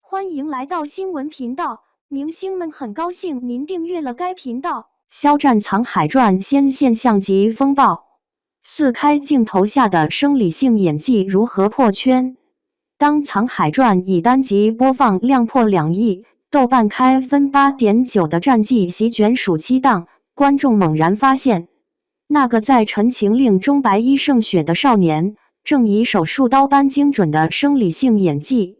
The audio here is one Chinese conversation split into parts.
欢迎来到新闻频道，明星们很高兴您订阅了该频道。肖战《藏海传》先现象级风暴，4K 镜头下的生理性演技如何破圈？当《藏海传》以单集播放量破2亿，豆瓣开分 8.9 的战绩席卷暑期档，观众猛然发现，那个在《陈情令》中白衣胜雪的少年，正以手术刀般精准的生理性演技，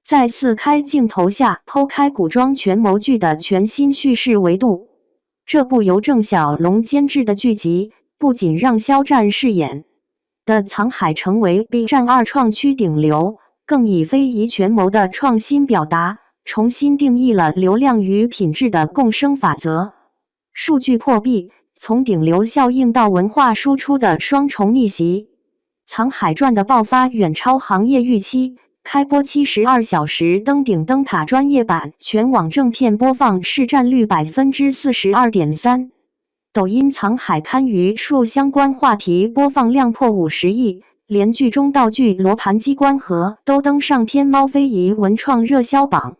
在4K 镜头下剖开古装权谋剧的全新叙事维度。这部由郑晓龙监制的剧集，不仅让肖战饰演的藏海成为 B 站2创区顶流，更以非遗权谋的创新表达，重新定义了流量与品质的共生法则。数据破壁，从顶流效应到文化输出的双重逆袭，藏海传的爆发远超行业预期。开播72小时登顶灯塔专业版全网正片播放市占率 42.3%， 抖音藏海堪舆数相关话题播放量破50亿，连剧中道具罗盘机关盒都登上天猫非遗文创热销榜。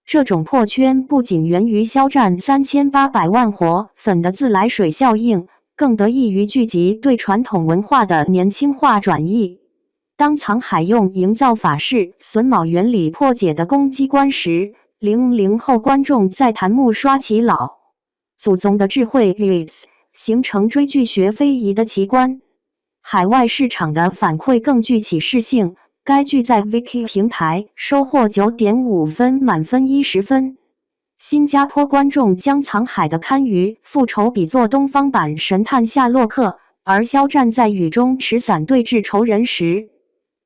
这种破圈不仅源于肖战3800万活粉的自来水效应，更得益于剧集对传统文化的年轻化转译。当藏海用营造法式榫卯原理破解的公机关时，00后观众在弹幕刷起老祖宗的智慧 UX， 形成追剧学非遗的奇观。海外市场的反馈更具启示性，该剧在 Viki 平台收获 9.5 分，满分10分。新加坡观众将藏海的堪舆复仇比作东方版神探夏洛克，而肖战在雨中持伞对峙仇人时，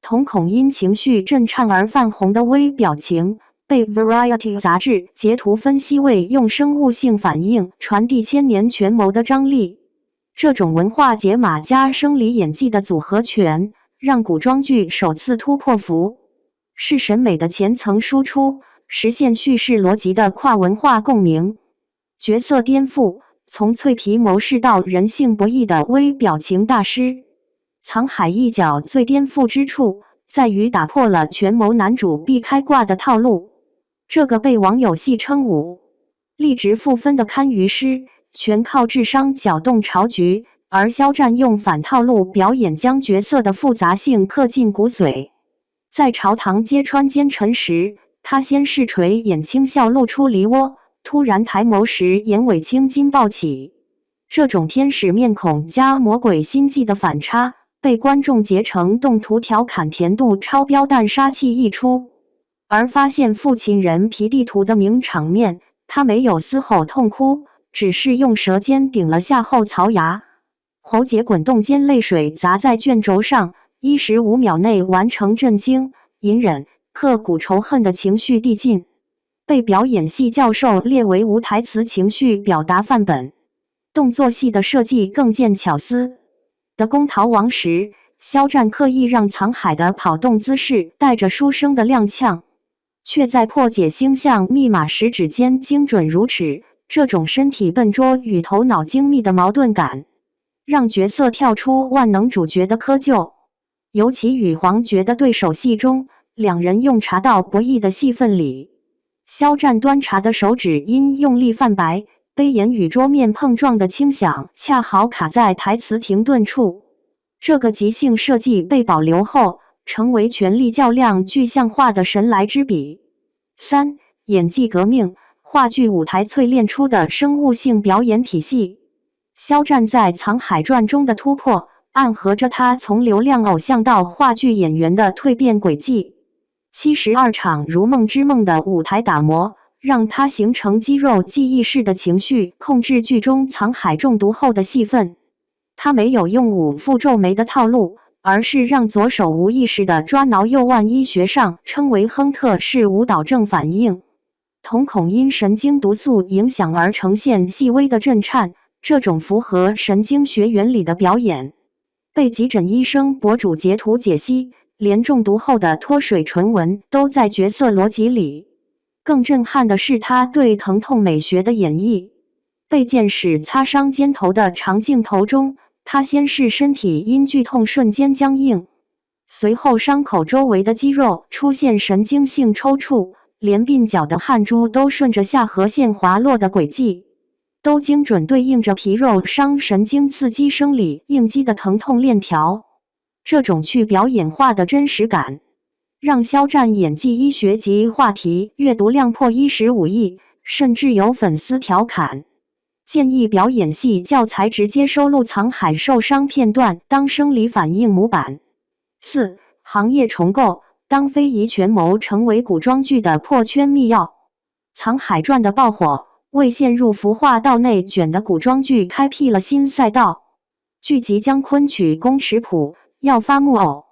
瞳孔因情绪震颤而泛红的微表情，被 Variety 杂志截图分析为用生物性反应传递千年权谋的张力。这种文化解码加生理演技的组合拳，让古装剧首次突破服是审美的前层输出，实现叙事逻辑的跨文化共鸣。角色颠覆，从脆皮谋士到人性不易的微表情大师。藏海一角最颠覆之处，在于打破了权谋男主必开挂的套路。这个被网友戏称5立直负分的堪舆师，全靠智商搅动潮局，而肖战用反套路表演将角色的复杂性刻进骨髓。在朝堂揭穿奸臣时，他先是垂眼轻笑露出梨涡，突然抬眸时眼尾青筋暴起。这种天使面孔加魔鬼心计的反差，被观众截成动图调侃甜度超标但杀气溢出。而发现父亲人皮地图的名场面，他没有嘶吼痛哭，只是用舌尖顶了下后槽牙，喉结滚动间泪水砸在卷轴上，15秒内完成震惊、隐忍、刻骨仇恨的情绪递进，被表演系教授列为无台词情绪表达范本。动作戏的设计更见巧思。的公逃亡时，肖战刻意让藏海的跑动姿势带着书生的踉跄，却在破解星象密码时指尖精准如尺。这种身体笨拙与头脑精密的矛盾感，让角色跳出万能主角的窠臼。尤其与黄觉的对手戏中，两人用茶道博弈的戏份里，肖战端茶的手指因用力泛白，杯沿与桌面碰撞的轻响恰好卡在台词停顿处。这个即兴设计被保留后，成为权力较量具象化的神来之笔。3. 演技革命，话剧舞台淬炼出的生物性表演体系。肖战在《藏海传》中的突破，暗合着他从流量偶像到话剧演员的蜕变轨迹。72场如梦之梦的舞台打磨，让他形成肌肉记忆式的情绪控制剧中藏海中毒后的戏份。他没有用5副皱眉的套路，而是让左手无意识地抓挠右腕，医学上称为亨特式舞蹈症反应。瞳孔因神经毒素影响而呈现细微的震颤，这种符合神经学原理的表演，被急诊医生博主截图解析，连中毒后的脱水唇纹都在角色逻辑里。更震撼的是他对疼痛美学的演绎。被箭矢擦伤肩头的长镜头中，他先是身体因剧痛瞬间僵硬，随后伤口周围的肌肉出现神经性抽搐，连鬓角的汗珠都顺着下颌线滑落的轨迹，都精准对应着皮肉伤神经刺激生理应激的疼痛链条。这种去表演化的真实感，让肖战演技医学级话题阅读量破15亿，甚至有粉丝调侃，建议表演系教材直接收录藏海受伤片段当生理反应模板。4. 行业重构，当非遗权谋成为古装剧的破圈秘钥。藏海传的爆火，为陷入服化道内卷的古装剧开辟了新赛道。剧集将昆曲、宫尺谱、药发木偶、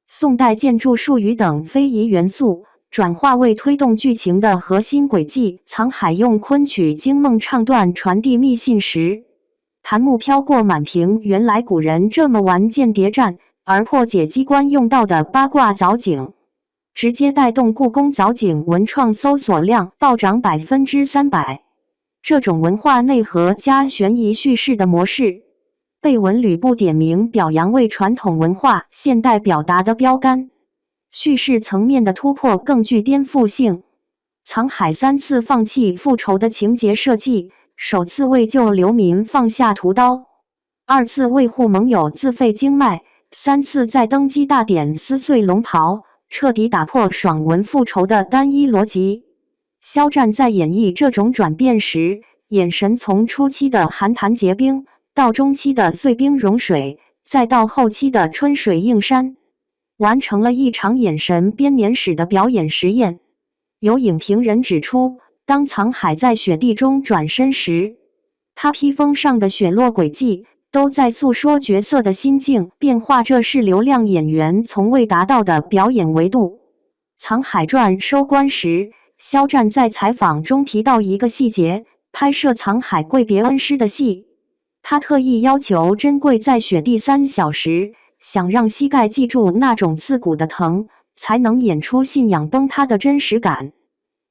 宋代建筑术语等非遗元素转化为推动剧情的核心轨迹。藏海用昆曲惊梦唱段传递密信时，檀木飘过满屏，原来古人这么玩间谍战，而破解机关用到的八卦藻井，直接带动故宫藻井文创搜索量暴涨300%。这种文化内核加悬疑叙事的模式，被文旅部点名表扬为传统文化现代表达的标杆。叙事层面的突破更具颠覆性。藏海3次放弃复仇的情节设计，首次为救流民放下屠刀，2次为护盟友自废经脉，3次在登基大典撕碎龙袍，彻底打破爽文复仇的单一逻辑。肖战在演绎这种转变时，眼神从初期的寒潭结冰，到中期的碎冰融水，再到后期的春水映山，完成了一场眼神编年史的表演实验。有影评人指出，当藏海在雪地中转身时，他披风上的雪落轨迹都在诉说角色的心境变化，这是流量演员从未达到的表演维度。藏海传收官时，肖战在采访中提到一个细节，拍摄藏海跪别恩师的戏，他特意要求珍贵在雪地3小时，想让膝盖记住那种刺骨的疼，才能演出信仰崩塌的真实感。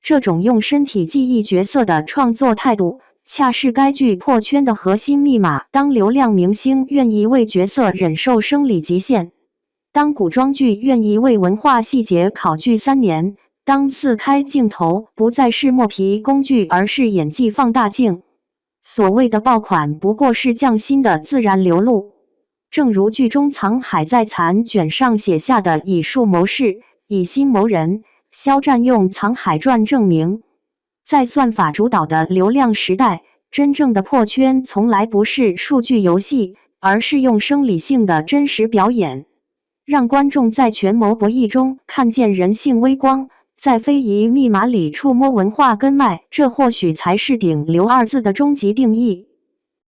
这种用身体记忆角色的创作态度，恰是该剧破圈的核心密码。当流量明星愿意为角色忍受生理极限，当古装剧愿意为文化细节考据3年，当4K镜头不再是磨皮工具，而是演技放大镜，所谓的爆款不过是匠心的自然流露。正如剧中藏海在残卷上写下的以术谋事，以心谋人，肖战用藏海传证明，在算法主导的流量时代，真正的破圈从来不是数据游戏，而是用生理性的真实表演，让观众在权谋博弈中看见人性微光，在非遗密码里触摸文化根脉，这或许才是顶流2字的终极定义。